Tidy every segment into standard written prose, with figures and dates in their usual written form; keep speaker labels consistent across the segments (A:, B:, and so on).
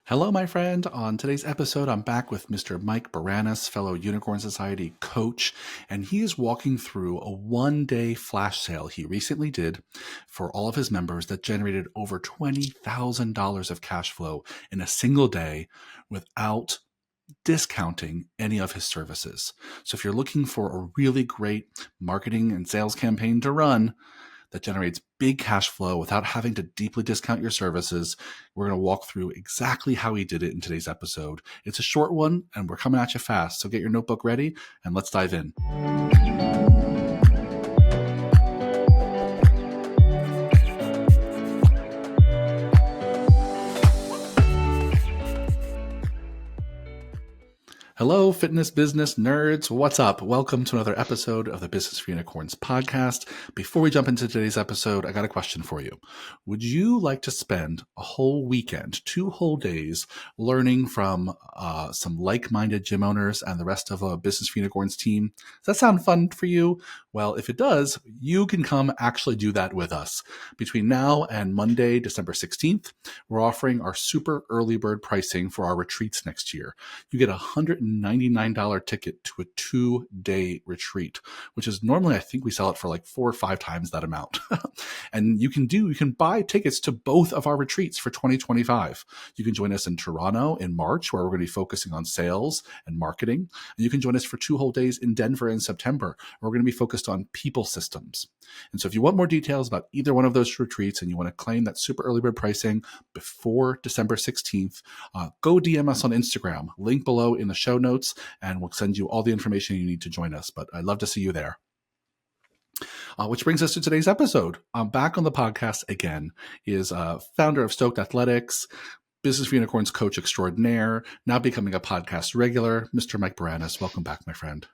A: Hello, my friend. On today's episode, I'm back with Mr. Mike Bouranis, fellow Unicorn Society coach, and he is walking through a one-day flash sale he recently did for all of his members that generated over $20,000 of cash flow in a single day without discounting any of his services. So if you're looking for a really great marketing and sales campaign to run, that generates big cash flow without having to deeply discount your services. We're going to walk through exactly how he did it in today's episode. It's a short one and we're coming at you fast. So get your notebook ready and let's dive in. Hello, fitness business nerds. What's up? Welcome to another episode of the Business for Unicorns podcast. Before we jump into today's episode, I got a question for you. Would you like to spend a whole weekend, 2 whole days, learning from some like-minded gym owners and the rest of a Business for Unicorns team? Does that sound fun for you? Well, if it does, you can come actually do that with us. Between now and Monday, December 16th, we're offering our super early bird pricing for our retreats next year. You get $199 ticket to a 2-day retreat, which is normally, I think we sell it for like 4 or 5 times that amount. And you can buy tickets to both of our retreats for 2025. You can join us in Toronto in March, where we're going to be focusing on sales and marketing. And you can join us for 2 whole days in Denver in September, where we're going to be focused on people systems. And so if you want more details about either one of those retreats and you want to claim that super early bird pricing before December 16th, go DM us on Instagram, link below in the show notes, and we'll send you all the information you need to join us. But I'd love to see you there. Which brings us to today's episode. Back on the podcast again is founder of Stoked Athletics, Business for Unicorns coach extraordinaire, now becoming a podcast regular, Mr. Mike Bouranis. Welcome back, my friend.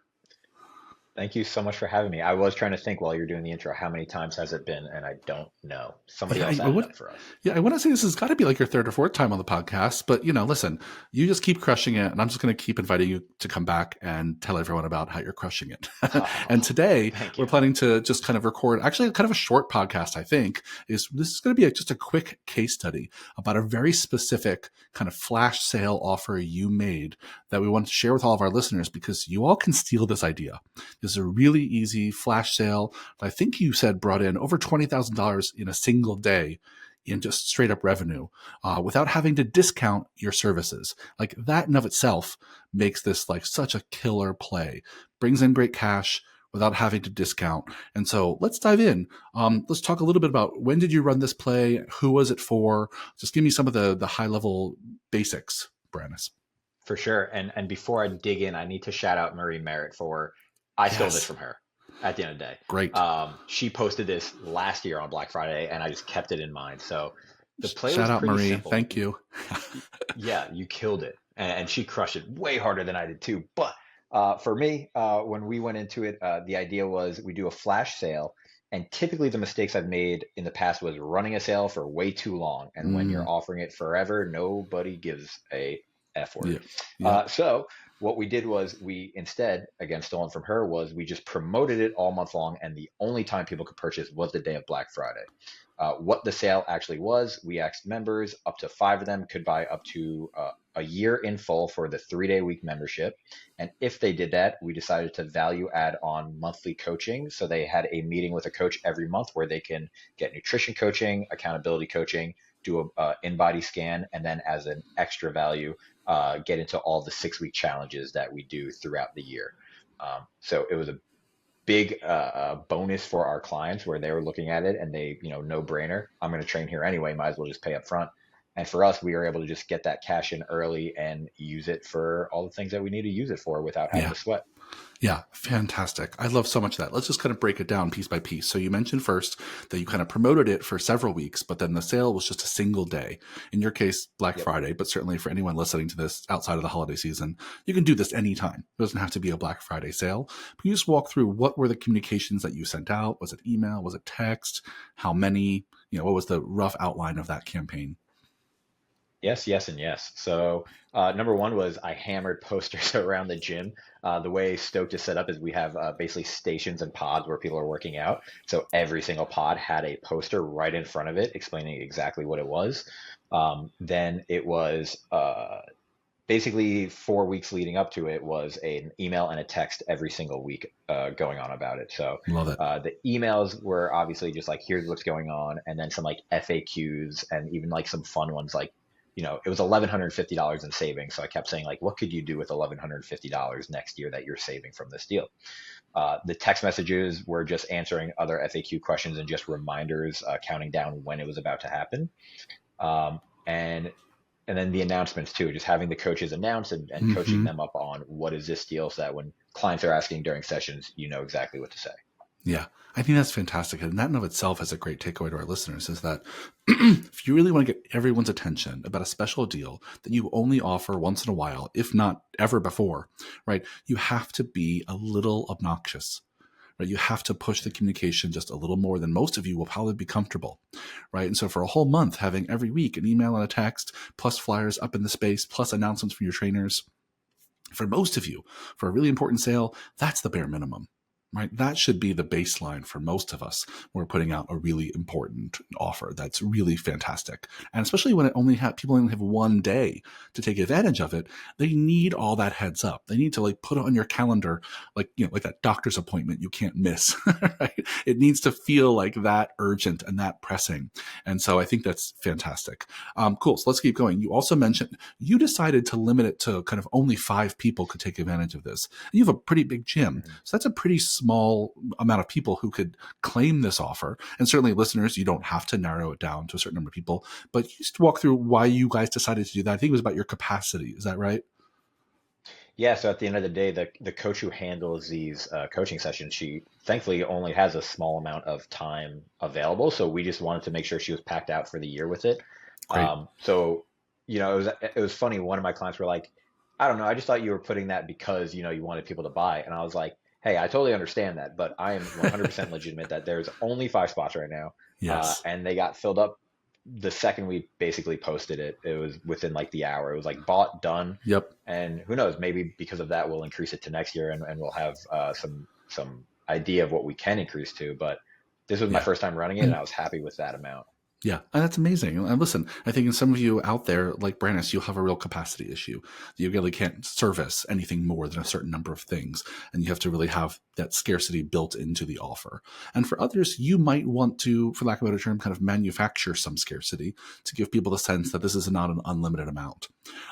B: Thank you so much for having me. I was trying to think while you're doing the intro, how many times has it been? And I don't know. Somebody else added up for us.
A: Yeah, I want to say this has got to be like your 3rd or 4th time on the podcast. But, listen, you just keep crushing it. And I'm just going to keep inviting you to come back and tell everyone about how you're crushing it. And today, we're planning to just kind of record, actually kind of a short podcast, I think. This is going to be just a quick case study about a very specific kind of flash sale offer you made that we want to share with all of our listeners, because you all can steal this idea. This is a really easy flash sale that I think you said brought in over $20,000 in a single day in just straight up revenue without having to discount your services. Like that in of itself makes this like such a killer play. Brings in great cash without having to discount. And so let's dive in. Let's talk a little bit about when did you run this play? Who was it for? Just give me some of the high level basics, Bouranis.
B: For sure. And before I dig in, I need to shout out Marie Merritt for I stole this from her at the end of the day.
A: Great.
B: She posted this last year on Black Friday, and I just kept it in mind. So the play
A: Shout
B: was
A: out,
B: pretty
A: Marie.
B: simple.
A: Thank you.
B: Yeah, you killed it. And she crushed it way harder than I did too. But for me, when we went into it, the idea was we do a flash sale. And typically the mistakes I've made in the past was running a sale for way too long. And when you're offering it forever, nobody gives a F word.
A: Yeah.
B: So what we did was we instead, again, stolen from her, was we just promoted it all month long. And the only time people could purchase was the day of Black Friday. What the sale actually was, we asked members, up to 5 of them could buy up to a year in full for the 3-day week membership. And if they did that, we decided to value add on monthly coaching. So they had a meeting with a coach every month where they can get nutrition coaching, accountability coaching, do a in-body scan, and then as an extra value, get into all the 6-week challenges that we do throughout the year. So it was a big bonus for our clients where they were looking at it and they, no brainer. I'm going to train here anyway. Might as well just pay up front. And for us, we were able to just get that cash in early and use it for all the things that we need to use it for without having to sweat.
A: Yeah, fantastic. I love so much of that. Let's just kind of break it down piece by piece. So you mentioned first that you kind of promoted it for several weeks, but then the sale was just a single day. In your case, Black Friday, but certainly for anyone listening to this outside of the holiday season, you can do this anytime. It doesn't have to be a Black Friday sale. But you just walk through what were the communications that you sent out? Was it email? Was it text? How many? What was the rough outline of that campaign?
B: Yes, yes, and yes. So number one was I hammered posters around the gym. The way Stoked is set up is we have basically stations and pods where people are working out. So every single pod had a poster right in front of it explaining exactly what it was. Then it was basically 4 weeks leading up to it was an email and a text every single week going on about it. So
A: Love it.
B: the emails were obviously just like, here's what's going on, and then some like FAQs and even like some fun ones like, it was $1,150 in savings. So I kept saying like, what could you do with $1,150 next year that you're saving from this deal? The text messages were just answering other FAQ questions and just reminders, counting down when it was about to happen. Um, and and then the announcements too, just having the coaches announce and coaching
A: Hmm.
B: them up on what is this deal so that when clients are asking during sessions, you know exactly what to say.
A: Yeah, I think that's fantastic. And that in of itself is a great takeaway to our listeners is that if you really want to get everyone's attention about a special deal that you only offer once in a while, if not ever before, right, you have to be a little obnoxious. Right, you have to push the communication just a little more than most of you will probably be comfortable, right? And so for a whole month, having every week an email and a text, plus flyers up in the space, plus announcements from your trainers, for most of you, for a really important sale, that's the bare minimum, right? That should be the baseline for most of us. We're putting out a really important offer that's really fantastic. And especially when people only have one day to take advantage of it, they need all that heads up. They need to like put it on your calendar, like that doctor's appointment you can't miss, right? It needs to feel like that urgent and that pressing. And so I think that's fantastic. Cool. So let's keep going. You also mentioned you decided to limit it to kind of only 5 people could take advantage of this. You have a pretty big gym.
B: Mhm.
A: So that's a pretty small amount of people who could claim this offer. And certainly listeners, you don't have to narrow it down to a certain number of people, but you just walk through why you guys decided to do that. I think it was about your capacity. Is that right?
B: Yeah, so at the end of the day, the coach who handles these coaching sessions, she thankfully only has a small amount of time available. So we just wanted to make sure she was packed out for the year with it.
A: Great.
B: So it was funny. One of my clients were like, I don't know, I just thought you were putting that because you wanted people to buy, and I was like, hey, I totally understand that, but I am 100% legitimate that there's only 5 spots right now,
A: Yes.
B: and they got filled up the second we basically posted it. It was within like the hour. It was like bought, done,
A: Yep.
B: and who knows? Maybe because of that, we'll increase it to next year, and we'll have some idea of what we can increase to. But this was my
A: Yeah.
B: first time running it, and I was happy with that amount.
A: Yeah, and that's amazing. And listen, I think in some of you out there, like Boranis, you'll have a real capacity issue. You really can't service anything more than a certain number of things, and you have to really have that scarcity built into the offer. And for others, you might want to, for lack of a better term, kind of manufacture some scarcity to give people the sense that this is not an unlimited amount.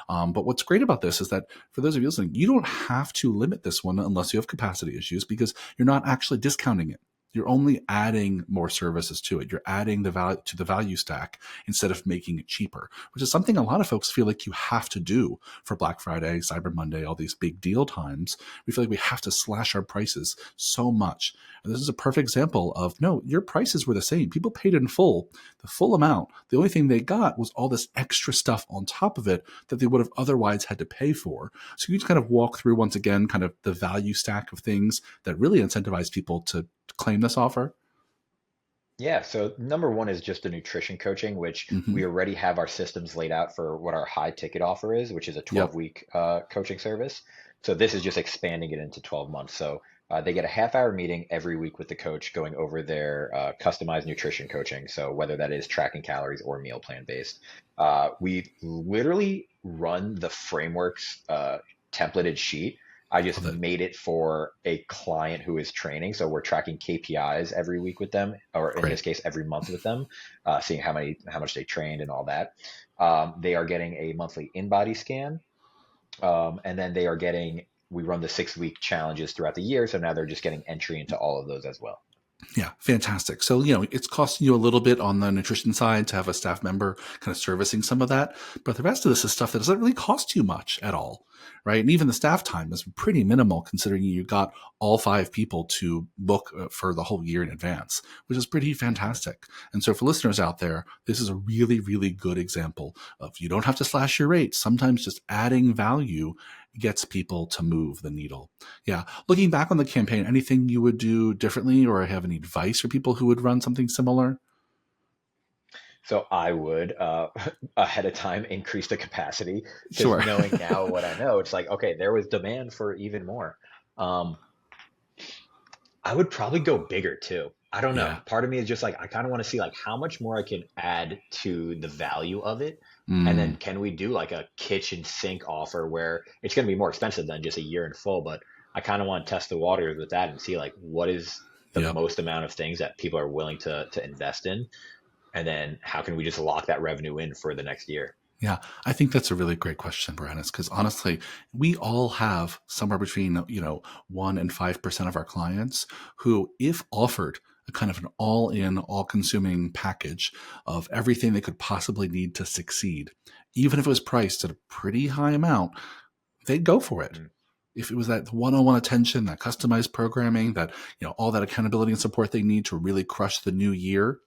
A: But what's great about this is that for those of you listening, you don't have to limit this one unless you have capacity issues because you're not actually discounting it. You're only adding more services to it. You're adding the value to the value stack instead of making it cheaper, which is something a lot of folks feel like you have to do for Black Friday, Cyber Monday, all these big deal times. We feel like we have to slash our prices so much. And this is a perfect example of no, your prices were the same. People paid in full, the full amount. The only thing they got was all this extra stuff on top of it that they would have otherwise had to pay for. So you just kind of walk through once again, kind of the value stack of things that really incentivize people to claim this offer?
B: Yeah, so number one is just the nutrition coaching, which
A: Hmm.
B: we already have our systems laid out for what our high ticket offer is, which is a
A: Yep.
B: 12-week coaching service. So this is just expanding it into 12 months. So they get a half-hour meeting every week with the coach going over their customized nutrition coaching. So whether that is tracking calories or meal plan based, we literally run the framework's templated sheet. I just
A: Love it.
B: made it for a client who is training. So we're tracking KPIs every week with them, or in this
A: Great.
B: case, every month with them, seeing how much they trained and all that. They are getting a monthly in-body scan, and then we run the 6 week challenges throughout the year. So now they're just getting entry into all of those as well.
A: Yeah, fantastic. So, it's costing you a little bit on the nutrition side to have a staff member kind of servicing some of that. But the rest of this is stuff that doesn't really cost you much at all, right? And even the staff time is pretty minimal considering you got all 5 people to book for the whole year in advance, which is pretty
B: Mhm.
A: fantastic. And so for listeners out there, this is a really, really good example of you don't have to slash your rates. Sometimes just adding value gets people to move the needle. Yeah. Looking back on the campaign, anything you would do differently or have any advice for people who would run something similar?
B: So I would ahead of time increase the capacity because
A: Sure.
B: knowing now what I know, it's like, okay, there was demand for even more. Um, I would probably go bigger too. I don't know.
A: Yeah.
B: Part of me is just like, I kind of want to see like how much more I can add to the value of it. And then
A: Mm,
B: can we do like a kitchen sink offer where it's going to be more expensive than just a year in full, but I kind of want to test the waters with that and see like what is the
A: yep.
B: most amount of things that people are willing to invest in, and then how can we just lock that revenue in for the next year?
A: Yeah, I think that's a really great question, Boranis, because honestly, we all have somewhere between, 1 and 5% of our clients who, if offered a kind of an all-in, all-consuming package of everything they could possibly need to succeed, even if it was priced at a pretty high amount, they'd go for it.
B: Mm,
A: If it was that one-on-one attention, that customized programming, that, all that accountability and support they need to really crush the new year,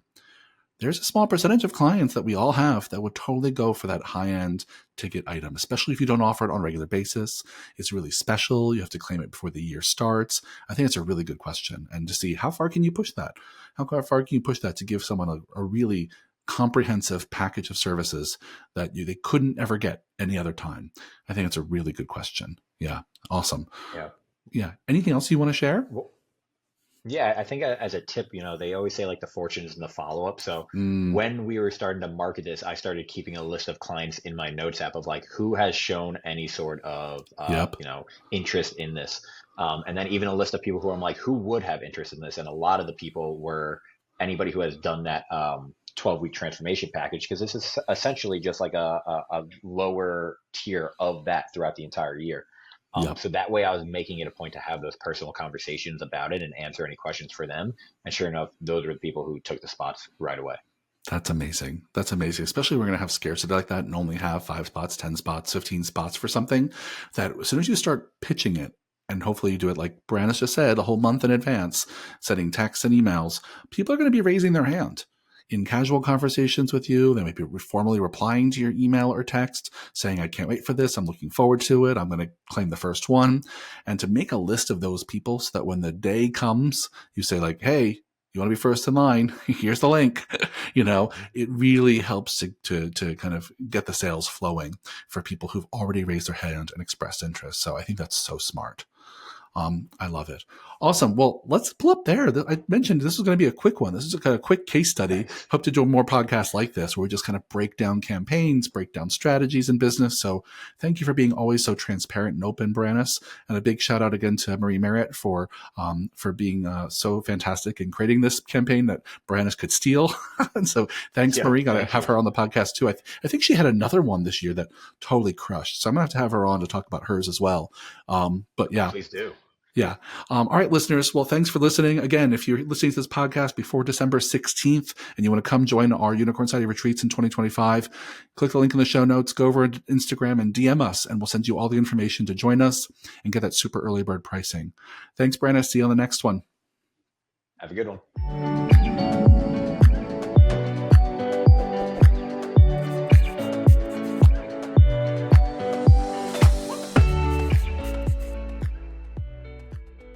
A: there's a small percentage of clients that we all have that would totally go for that high end ticket item, especially if you don't offer it on a regular basis. It's really special. You have to claim it before the year starts. I think it's a really good question. And to see how far can you push that? How far can you push that to give someone a really comprehensive package of services that they couldn't ever get any other time? I think it's a really good question. Yeah. Awesome.
B: yeah.
A: Yeah. Anything else you want to share?
B: Well, yeah, I think as a tip, they always say like the fortune is in the follow-up. So
A: Mm,
B: when we were starting to market this, I started keeping a list of clients in my notes app of like who has shown any sort of
A: yep.
B: interest in this. And then even a list of people who I'm like, who would have interest in this? And a lot of the people were anybody who has done that 12-week transformation package, because this is essentially just like a lower tier of that throughout the entire year.
A: Yep.
B: So that way I was making it a point to have those personal conversations about it and answer any questions for them. And sure enough, those were the people who took the spots right away.
A: That's amazing. That's amazing. Especially we're going to have scarcity like that and only have 5 spots, 10 spots, 15 spots for something that as soon as you start pitching it, and hopefully you do it like Brandis just said, a whole month in advance, sending texts and emails, people are going to be raising their hand in casual conversations with you. They might be formally replying to your email or text saying, I can't wait for this. I'm looking forward to it. I'm going to claim the first one. And to make a list of those people so that when the day comes, you say like, hey, you want to be first in line? Here's the link.
B: Mhm.
A: It really helps to kind of get the sales flowing for people who've already raised their hand and expressed interest. So I think that's so smart. I love it. Awesome. Well, let's pull up there. I mentioned this was going to be a quick one. This is a kind of quick case study.
B: Nice.
A: Hope to do more podcasts like this where we just kind of break down campaigns, break down strategies in business. So thank you for being always so transparent and open, Boranis. And a big shout out again to Marie Marriott for being so fantastic in creating this campaign that Boranis could steal. And so thanks,
B: Yep.
A: Marie. Got to
B: Thank
A: have
B: you.
A: her on the podcast too. I think she had another one this year that totally crushed. So I'm going to have her on to talk about hers as well. But yeah,
B: Please do.
A: yeah. All right, listeners. Well, thanks for listening. Again, if you're listening to this podcast before December 16th and you want to come join our Unicorn Society retreats in 2025, click the link in the show notes, go over to Instagram and DM us, and we'll send you all the information to join us and get that super early bird pricing. Thanks, Brandon. See you on the next one.
B: Have a good one.